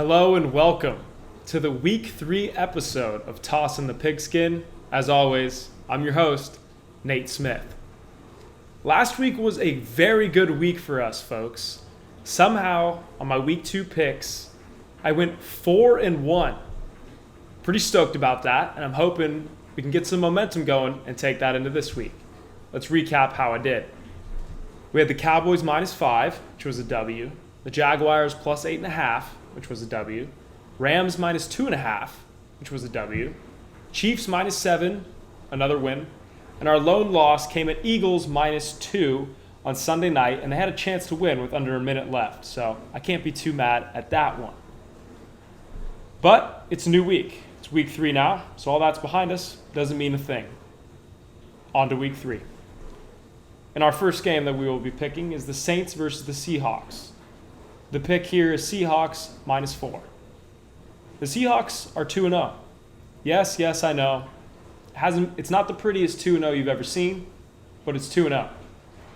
Hello and welcome to the Week 3 episode of Tossin the Pigskin. As always, I'm your host, Nate Smith. Last week was a very good week for us, folks. Somehow, on my Week 2 picks, I went 4-1. Pretty stoked about that, and I'm hoping we can get some momentum going and take that into this week. Let's recap how I did. We had the Cowboys -5, which was a W. The Jaguars +8.5, which was a W. Rams -2.5, which was a W. Chiefs -7, another win. And our lone loss came at Eagles -2 on Sunday night, and they had a chance to win with under a minute left. So I can't be too mad at that one. But it's a new week. It's Week 3 now, so all that's behind us doesn't mean a thing. On to Week 3. And our first game that we will be picking is the Saints versus the Seahawks. The pick here is Seahawks -4. The Seahawks are 2-0. Yes, I know. It's not the prettiest 2-0 you've ever seen, but it's 2-0.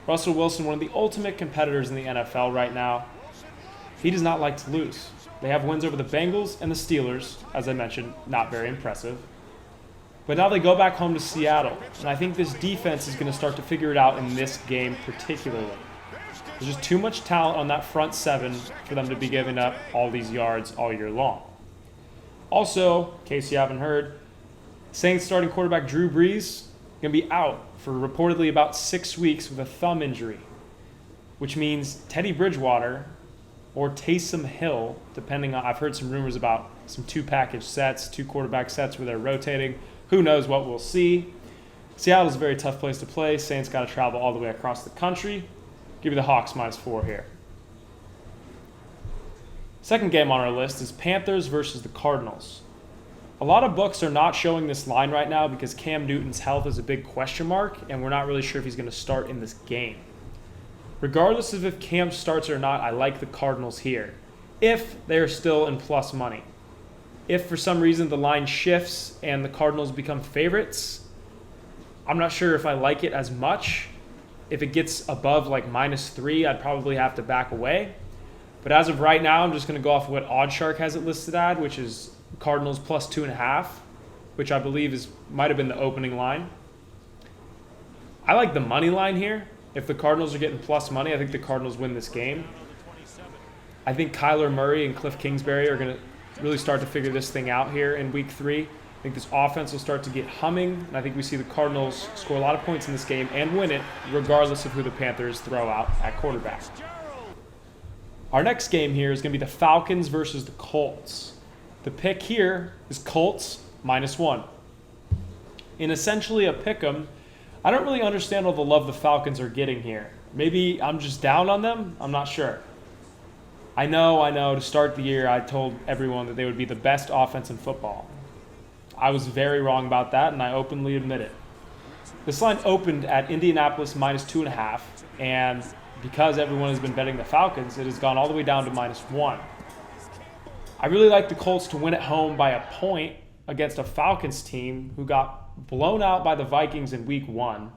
Russell Wilson, one of the ultimate competitors in the NFL right now, he does not like to lose. They have wins over the Bengals and the Steelers, as I mentioned, not very impressive. But now they go back home to Seattle, and I think this defense is going to start to figure it out in this game particularly. There's just too much talent on that front seven for them to be giving up all these yards all year long. Also, in case you haven't heard, Saints starting quarterback Drew Brees going to be out for reportedly about 6 weeks with a thumb injury, which means Teddy Bridgewater or Taysom Hill, depending on, I've heard some rumors about some two quarterback sets where they're rotating. Who knows what we'll see. Seattle's a very tough place to play. Saints got to travel all the way across the country. Give me the Hawks -4 here. Second game on our list is Panthers versus the Cardinals. A lot of books are not showing this line right now because Cam Newton's health is a big question mark, and we're not really sure if he's going to start in this game. Regardless of if Cam starts or not, I like the Cardinals here, if they're still in plus money. If for some reason the line shifts and the Cardinals become favorites, I'm not sure if I like it as much. If it gets above like -3, I'd probably have to back away. But as of right now, I'm just going to go off of what OddsShark has it listed at, which is Cardinals +2.5, which I believe might have been the opening line. I like the money line here. If the Cardinals are getting plus money, I think the Cardinals win this game. I think Kyler Murray and Cliff Kingsbury are going to really start to figure this thing out here in Week 3. I think this offense will start to get humming, and I think we see the Cardinals score a lot of points in this game and win it, regardless of who the Panthers throw out at quarterback. Our next game here is going to be the Falcons versus the Colts. The pick here is Colts -1. In essentially a pick'em, I don't really understand all the love the Falcons are getting here. Maybe I'm just down on them? I'm not sure. I know, to start the year, I told everyone that they would be the best offense in football. I was very wrong about that, and I openly admit it. This line opened at Indianapolis -2.5, and because everyone has been betting the Falcons, it has gone all the way down to -1. I really like the Colts to win at home by a point against a Falcons team who got blown out by the Vikings in Week 1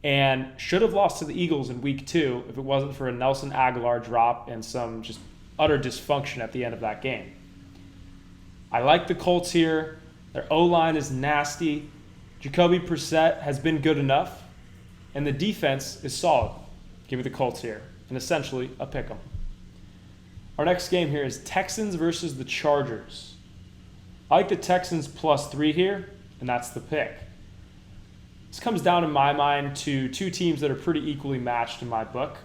and should have lost to the Eagles in Week 2 if it wasn't for a Nelson Aguilar drop and some just utter dysfunction at the end of that game. I like the Colts here. Their O-line is nasty. Jacoby Brissett has been good enough, and the defense is solid. Give me the Colts here, and essentially a pick 'em. Our next game here is Texans versus the Chargers. I like the Texans +3 here, and that's the pick. This comes down in my mind to two teams that are pretty equally matched in my book.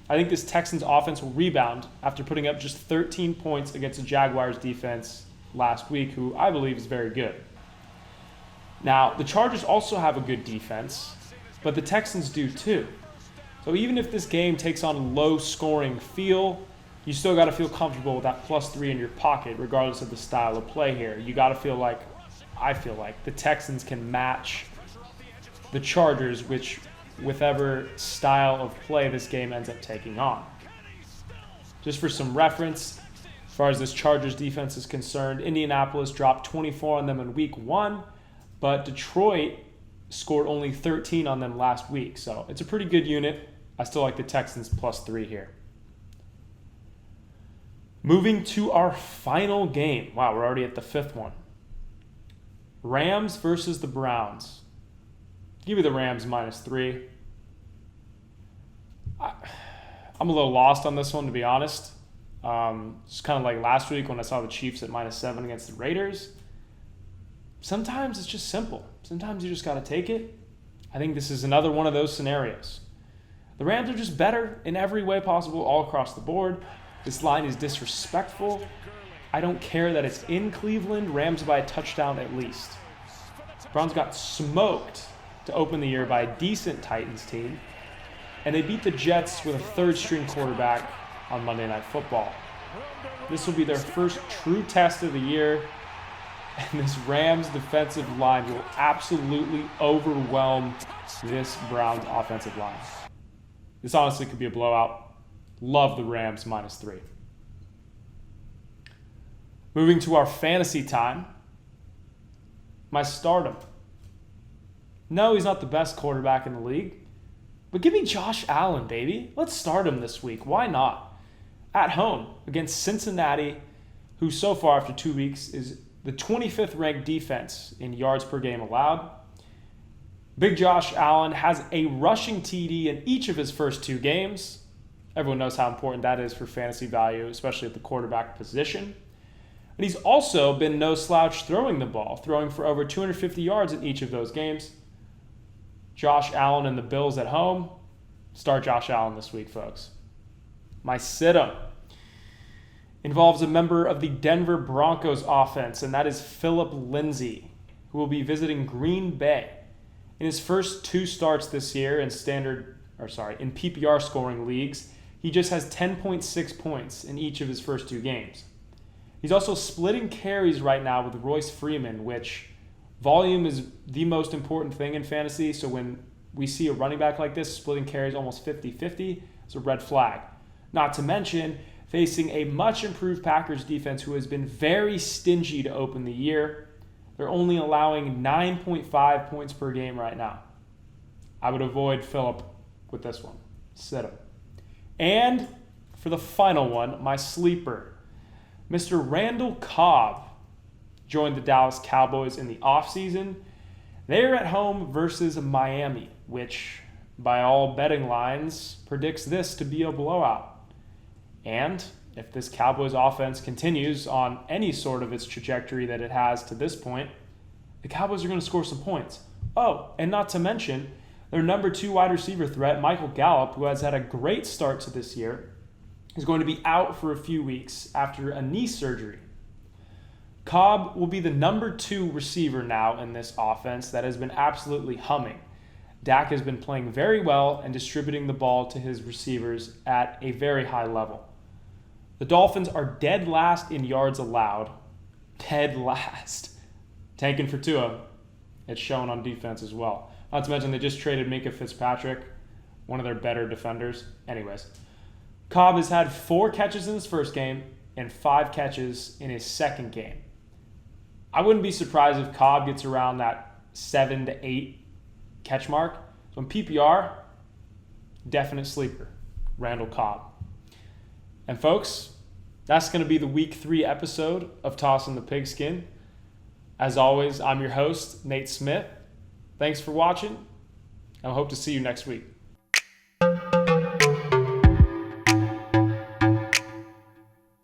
I think this Texans offense will rebound after putting up just 13 points against the Jaguars defense last week, who I believe is very good. Now, the Chargers also have a good defense, but the Texans do too. So even if this game takes on a low-scoring feel, you still got to feel comfortable with that +3 in your pocket, regardless of the style of play here. You got to feel like, I feel like, the Texans can match the Chargers, whichever style of play this game ends up taking on. Just for some reference, as far as this Chargers defense is concerned, Indianapolis dropped 24 on them in Week 1, but Detroit scored only 13 on them last week. So it's a pretty good unit. I still like the Texans +3 here. Moving to our final game. Wow, we're already at the fifth one. Rams versus the Browns. Give me the Rams -3. I'm a little lost on this one, to be honest. It's kind of like last week when I saw the Chiefs at -7 against the Raiders. Sometimes it's just simple. Sometimes you just got to take it. I think this is another one of those scenarios. The Rams are just better in every way possible all across the board. This line is disrespectful. I don't care that it's in Cleveland. Rams by a touchdown at least. Browns got smoked to open the year by a decent Titans team, and they beat the Jets with a third-string quarterback on Monday Night Football. This will be their first true test of the year, and this Rams defensive line will absolutely overwhelm this Browns offensive line. This honestly could be a blowout. Love the Rams -3. Moving to our fantasy time. My stardom. No, he's not the best quarterback in the league, but give me Josh Allen, baby. Let's start him this week. Why not? At home against Cincinnati, who so far after 2 weeks is the 25th ranked defense in yards per game allowed. Big Josh Allen has a rushing TD in each of his first 2 games. Everyone knows how important that is for fantasy value, especially at the quarterback position. But he's also been no slouch throwing the ball, throwing for over 250 yards in each of those games. Josh Allen and the Bills at home. Start Josh Allen this week, folks. My sit-em involves a member of the Denver Broncos offense, and that is Phillip Lindsay, who will be visiting Green Bay. In his first 2 starts this year in in PPR scoring leagues, he just has 10.6 points in each of his first 2 games. He's also splitting carries right now with Royce Freeman, which volume is the most important thing in fantasy. So when we see a running back like this splitting carries almost 50-50, it's a red flag. Not to mention facing a much improved Packers defense who has been very stingy to open the year. They're only allowing 9.5 points per game right now. I would avoid Phillip with this one. Sit him. And for the final one, my sleeper, Mr. Randall Cobb joined the Dallas Cowboys in the offseason. They're at home versus Miami, which by all betting lines predicts this to be a blowout. And if this Cowboys offense continues on any sort of its trajectory that it has to this point, the Cowboys are going to score some points. Oh, and not to mention, their number 2 wide receiver threat, Michael Gallup, who has had a great start to this year, is going to be out for a few weeks after a knee surgery. Cobb will be the number 2 receiver now in this offense that has been absolutely humming. Dak has been playing very well and distributing the ball to his receivers at a very high level. The Dolphins are dead last in yards allowed. Dead last. Tanking for Tua. It's shown on defense as well. Not to mention they just traded Minka Fitzpatrick, one of their better defenders. Anyways, Cobb has had 4 catches in his first game and 5 catches in his second game. I wouldn't be surprised if Cobb gets around that 7 to 8 catch mark. So in PPR, definite sleeper, Randall Cobb. And folks, that's going to be the Week 3 episode of Tossin the Pigskin. As always, I'm your host, Nate Smith. Thanks for watching, and I hope to see you next week.